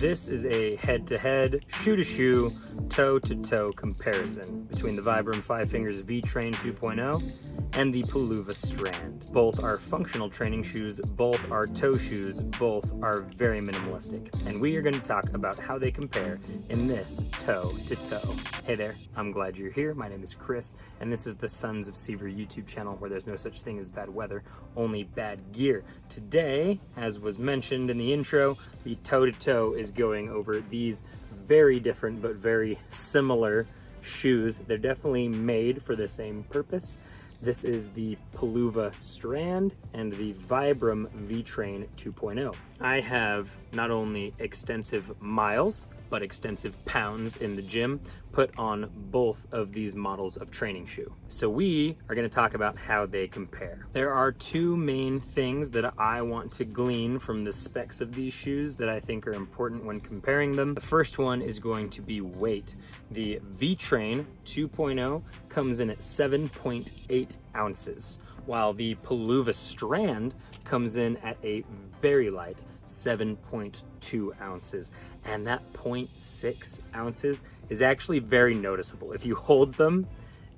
This is a head-to-head, shoe-to-shoe, toe-to-toe comparison between the Vibram 5 Fingers Vtrain 2.0 and the Peluva Strand. Both are functional training shoes, both are toe shoes, both are very minimalistic. And we are going to talk about how they compare in this toe-to-toe. Hey there, I'm glad you're here. My name is Chris, and this is the Sons of Seaver YouTube channel where there's no such thing as bad weather, only bad gear. Today, as was mentioned in the intro, the toe-to-toe is going over these very different but very similar shoes. They're definitely made for the same purpose. This is the Peluva Strand and the Vibram Vtrain 2.0. I have not only extensive miles, but extensive pounds in the gym put on both of these models of training shoe. So we are going to talk about how they compare. There are two main things that I want to glean from the specs of these shoes that I think are important when comparing them. The first one is going to be weight. The Vtrain 2.0 comes in at 7.8 ounces, while the Peluva Strand comes in at a very light 7.2 ounces, and that 0.6 ounces is actually very noticeable. If you hold them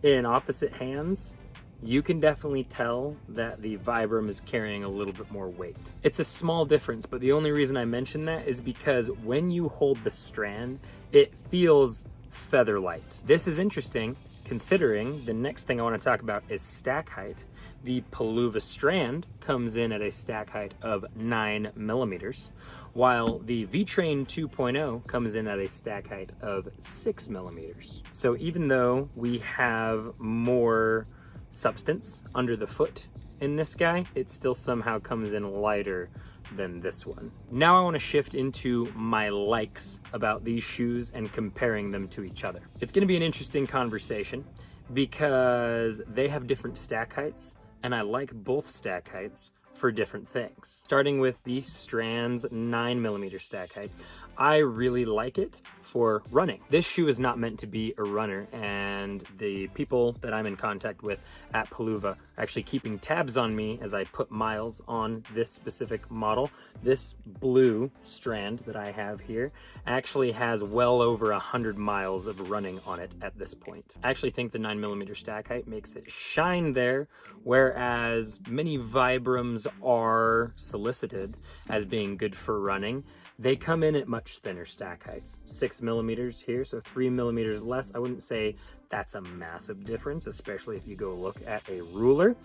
in opposite hands, you can definitely tell that the Vibram is carrying a little bit more weight. It's a small difference, but the only reason I mention that is because when you hold the Strand, it feels feather light. This is interesting considering the next thing I want to talk about is stack height. The Peluva Strand comes in at a stack height of 9 millimeters, while the Vtrain 2.0 comes in at a stack height of 6 millimeters. So even though we have more substance under the foot in this guy, it still somehow comes in lighter than this one. Now I want to shift into my likes about these shoes and comparing them to each other. It's going to be an interesting conversation because they have different stack heights, and I like both stack heights for different things. Starting with the Strand's 9 millimeter stack height, I really like it for running. This shoe is not meant to be a runner, and the people that I'm in contact with at Peluva are actually keeping tabs on me as I put miles on this specific model. This blue Strand that I have here actually has well over 100 miles of running on it at this point. I actually think the 9 millimeter stack height makes it shine there, whereas many Vibrams are solicited as being good for running. They come in at much thinner stack heights, 6 millimeters here, so 3 millimeters less. I wouldn't say that's a massive difference, especially if you go look at a ruler.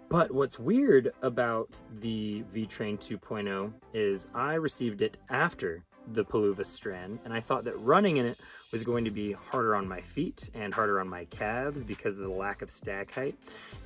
But what's weird about the Vtrain 2.0 is I received it after the Peluva Strand, and I thought that running in it was going to be harder on my feet and harder on my calves because of the lack of stack height.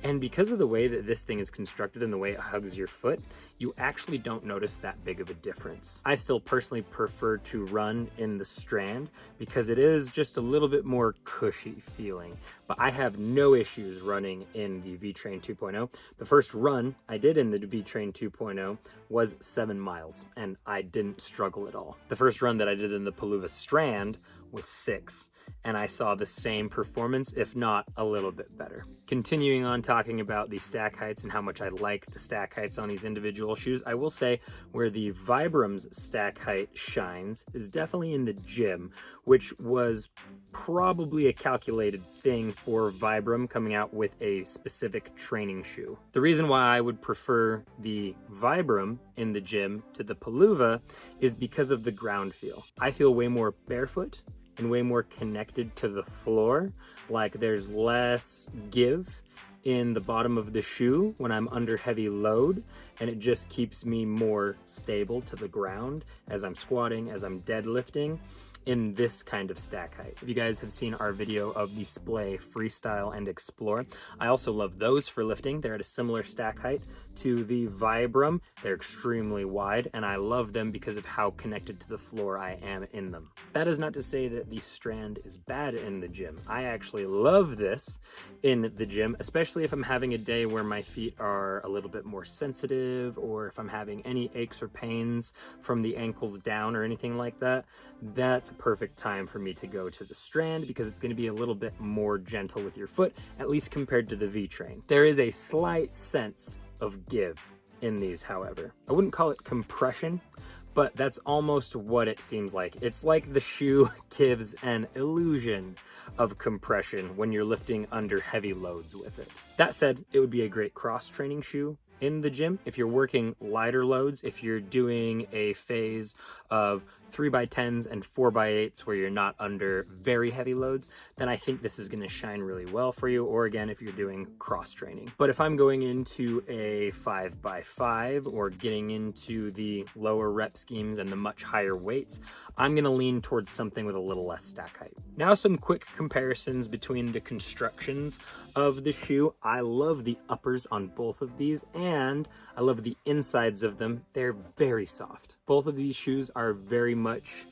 And because of the way that this thing is constructed and the way it hugs your foot, you actually don't notice that big of a difference. I still personally prefer to run in the Strand because it is just a little bit more cushy feeling, but I have no issues running in the Vtrain 2.0. The first run I did in the Vtrain 2.0 was 7 miles, and I didn't struggle at all. The first run that I did in the Peluva Strand was 6, and I saw the same performance, if not a little bit better. Continuing on talking about the stack heights and how much I like the stack heights on these individual shoes, I will say where the Vibram's stack height shines is definitely in the gym, which was probably a calculated thing for Vibram coming out with a specific training shoe. The reason why I would prefer the Vibram in the gym to the Peluva is because of the ground feel. I feel way more barefoot and way more connected to the floor, like there's less give in the bottom of the shoe when I'm under heavy load, and it just keeps me more stable to the ground as I'm squatting, as I'm deadlifting in this kind of stack height. If you guys have seen our video of the Splay Freestyle and Explore, I also love those for lifting. They're at a similar stack height to the Vibram. They're extremely wide, and I love them because of how connected to the floor I am in them. That is not to say that the Strand is bad in the gym. I actually love this in the gym, especially if I'm having a day where my feet are a little bit more sensitive, or if I'm having any aches or pains from the ankles down or anything like that. That's a perfect time for me to go to the Strand because it's going to be a little bit more gentle with your foot, at least compared to the Vtrain. There is a slight sense of give in these, however. I wouldn't call it compression, but that's almost what it seems like. It's like the shoe gives an illusion of compression when you're lifting under heavy loads with it. That said, it would be a great cross-training shoe in the gym if you're working lighter loads, if you're doing a phase of 3x10s and 4x8s where you're not under very heavy loads, then I think this is going to shine really well for you, or again if you're doing cross training. But if I'm going into a 5x5 or getting into the lower rep schemes and the much higher weights, I'm going to lean towards something with a little less stack height. Now some quick comparisons between the constructions of the shoe. I love the uppers on both of these, and I love the insides of them. They're very soft. Both of these shoes are very much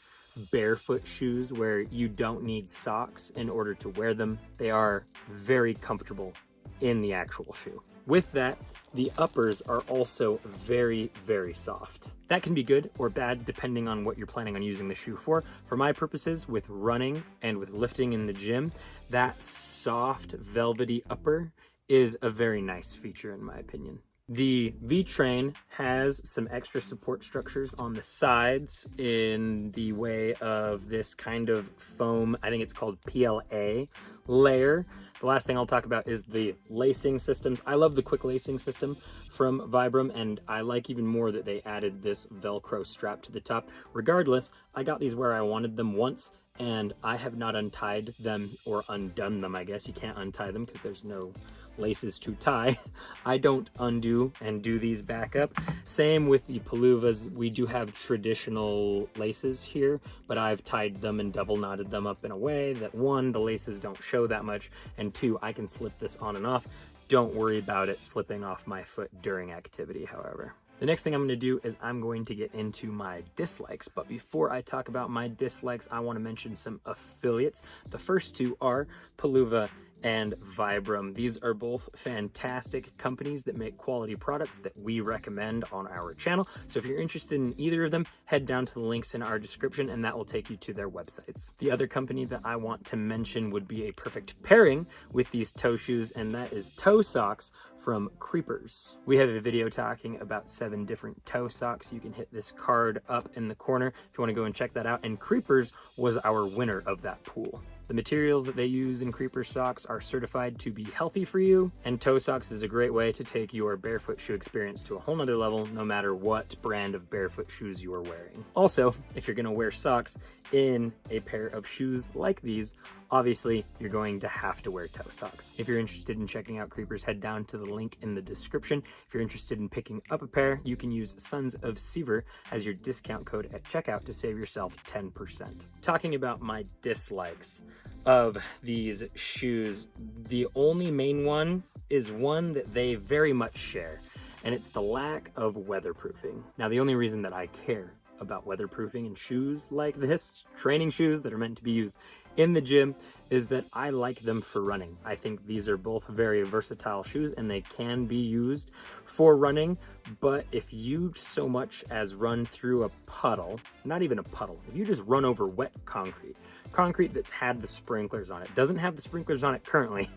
barefoot shoes where you don't need socks in order to wear them. They are very comfortable in the actual shoe. With that, the uppers are also very, very soft. That can be good or bad depending on what you're planning on using the shoe for. For my purposes, with running and with lifting in the gym, that soft, velvety upper is a very nice feature in my opinion. The Vtrain has some extra support structures on the sides in the way of this kind of foam, I think it's called PLA layer. The last thing I'll talk about is the lacing systems. I love the quick lacing system from Vibram, and I like even more that they added this Velcro strap to the top. Regardless, I got these where I wanted them once, and I have not untied them or undone them. I guess you can't untie them because there's no laces to tie. I don't undo and do these back up. Same with the Peluvas. We do have traditional laces here, but I've tied them and double knotted them up in a way that one, the laces don't show that much, and two, I can slip this on and off. Don't worry about it slipping off my foot during activity, however. The next thing I'm going to do is I'm going to get into my dislikes, but before I talk about my dislikes, I want to mention some affiliates. The first two are Peluva and Vibram. These are both fantastic companies that make quality products that we recommend on our channel. So if you're interested in either of them, head down to the links in our description and that will take you to their websites. The other company that I want to mention would be a perfect pairing with these toe shoes, and that is toe socks from Creepers. We have a video talking about 7 different toe socks. You can hit this card up in the corner if you want to go and check that out. And Creepers was our winner of that pool. The materials that they use in Creeper socks are certified to be healthy for you, and toe socks is a great way to take your barefoot shoe experience to a whole nother level, no matter what brand of barefoot shoes you are wearing. Also, if you're gonna wear socks in a pair of shoes like these, obviously you're going to have to wear toe socks. If you're interested in checking out Creepers, head down to the link in the description. If you're interested in picking up a pair, you can use Sons of Seaver as your discount code at checkout to save yourself 10%. Talking about my dislikes of these shoes, the only main one is one that they very much share, and it's the lack of weatherproofing. Now, the only reason that I care about weatherproofing in shoes like this, training shoes that are meant to be used in the gym, is that I like them for running. I think these are both very versatile shoes and they can be used for running, but if you so much as run through a puddle, not even a puddle, if you just run over wet concrete that's had the sprinklers on it, doesn't have the sprinklers on it currently,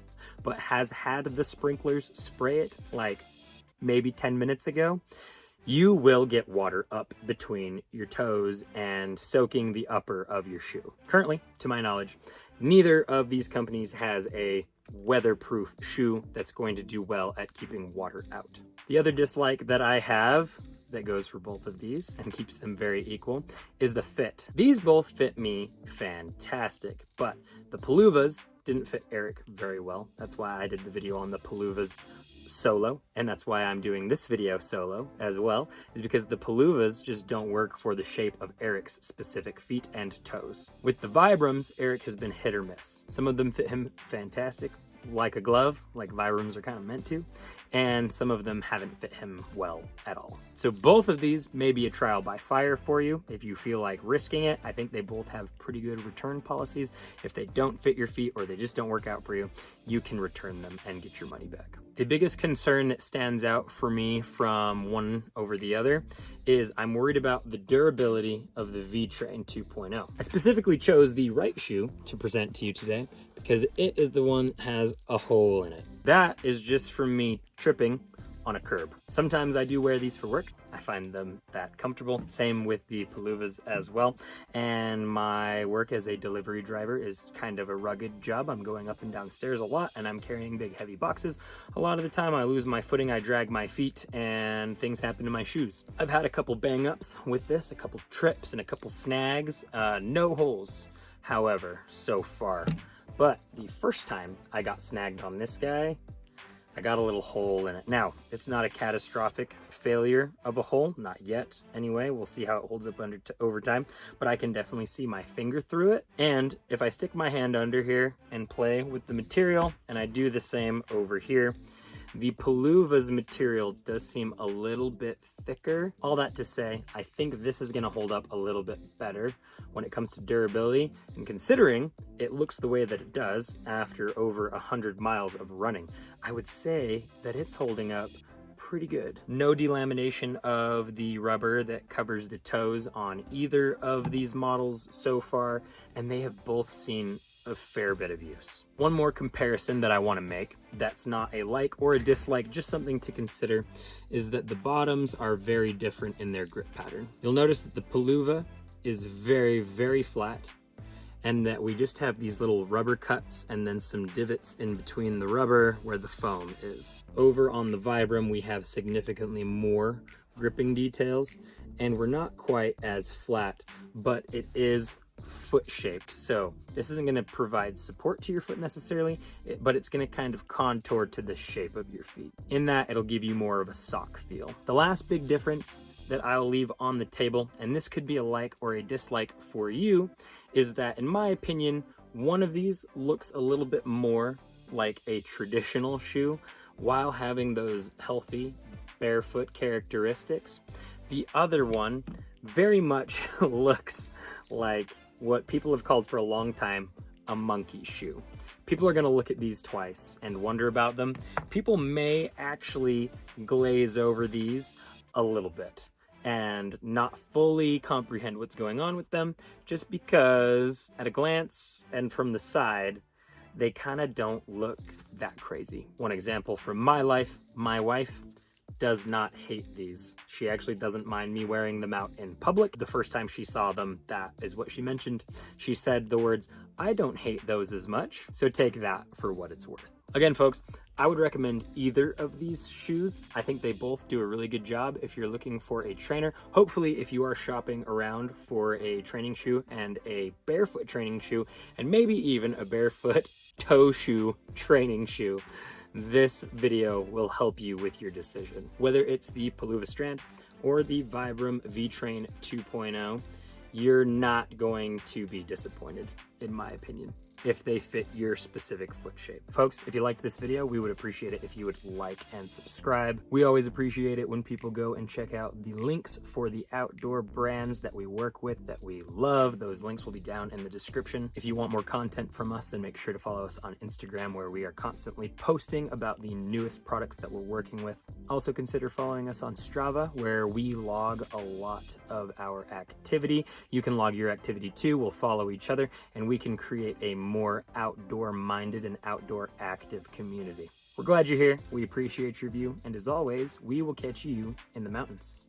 but has had the sprinklers spray it like maybe 10 minutes ago, you will get water up between your toes and soaking the upper of your shoe. Currently, to my knowledge, neither of these companies has a weatherproof shoe that's going to do well at keeping water out. The other dislike that I have that goes for both of these and keeps them very equal is the fit. These both fit me fantastic, but the Peluvas didn't fit Eric very well. That's why I did the video on the Peluvas solo, and that's why I'm doing this video solo as well, is because the Peluvas just don't work for the shape of Eric's specific feet and toes. With the Vibrams, Eric has been hit or miss. Some of them fit him fantastic, like a glove, like Vibrams are kind of meant to, and some of them haven't fit him well at all. So both of these may be a trial by fire for you if you feel like risking it. I think they both have pretty good return policies. If they don't fit your feet or they just don't work out for you, you can return them and get your money back. The biggest concern that stands out for me from one over the other is I'm worried about the durability of the Vtrain 2.0. I specifically chose the right shoe to present to you today because it is the one that has a hole in it. That is just from me tripping on a curb. Sometimes I do wear these for work. I find them that comfortable. Same with the Peluvas as well. And my work as a delivery driver is kind of a rugged job. I'm going up and down stairs a lot, and I'm carrying big heavy boxes. A lot of the time I lose my footing, I drag my feet, and things happen to my shoes. I've had a couple bang ups with this, a couple trips and a couple snags. No holes, however, so far. But the first time I got snagged on this guy, I got a little hole in it. Now, it's not a catastrophic failure of a hole, not yet. Anyway, we'll see how it holds up over time, but I can definitely see my finger through it. And if I stick my hand under here and play with the material, and I do the same over here, the Peluva's material does seem a little bit thicker. All that to say, I think this is gonna hold up a little bit better when it comes to durability. And considering it looks the way that it does after over 100 miles of running, I would say that it's holding up pretty good. No delamination of the rubber that covers the toes on either of these models so far, and they have both seen a fair bit of use. One more comparison that I want to make that's not a like or a dislike, just something to consider, is that the bottoms are very different in their grip pattern. You'll notice that the Peluva is very, very flat, and that we just have these little rubber cuts and then some divots in between the rubber where the foam is. Over on the Vibram, we have significantly more gripping details, and we're not quite as flat, but it is foot shaped. So this isn't going to provide support to your foot necessarily, but it's going to kind of contour to the shape of your feet. In that, it'll give you more of a sock feel. The last big difference that I'll leave on the table, and this could be a like or a dislike for you, is that in my opinion, one of these looks a little bit more like a traditional shoe while having those healthy barefoot characteristics. The other one very much looks like what people have called for a long time a monkey shoe. People are going to look at these twice and wonder about them. People may actually glaze over these a little bit and not fully comprehend what's going on with them, just because at a glance and from the side, they kind of don't look that crazy. One example from my life, my wife does not hate these. She actually doesn't mind me wearing them out in public. The first time she saw them, that is what she mentioned. She said the words, "I don't hate those as much." So take that for what it's worth. Again, folks, I would recommend either of these shoes. I think they both do a really good job if you're looking for a trainer. Hopefully, if you are shopping around for a training shoe and a barefoot training shoe, and maybe even a barefoot toe shoe training shoe, this video will help you with your decision. Whether it's the Peluva Strand or the Vibram Vtrain 2.0, you're not going to be disappointed, in my opinion, if they fit your specific foot shape. Folks, if you liked this video, we would appreciate it if you would like and subscribe. We always appreciate it when people go and check out the links for the outdoor brands that we work with, that we love. Those links will be down in the description. If you want more content from us, then make sure to follow us on Instagram, where we are constantly posting about the newest products that we're working with. Also consider following us on Strava, where we log a lot of our activity. You can log your activity too. We'll follow each other, and we can create a more outdoor minded and outdoor active community. We're glad you're here. We appreciate your view. And as always, we will catch you in the mountains.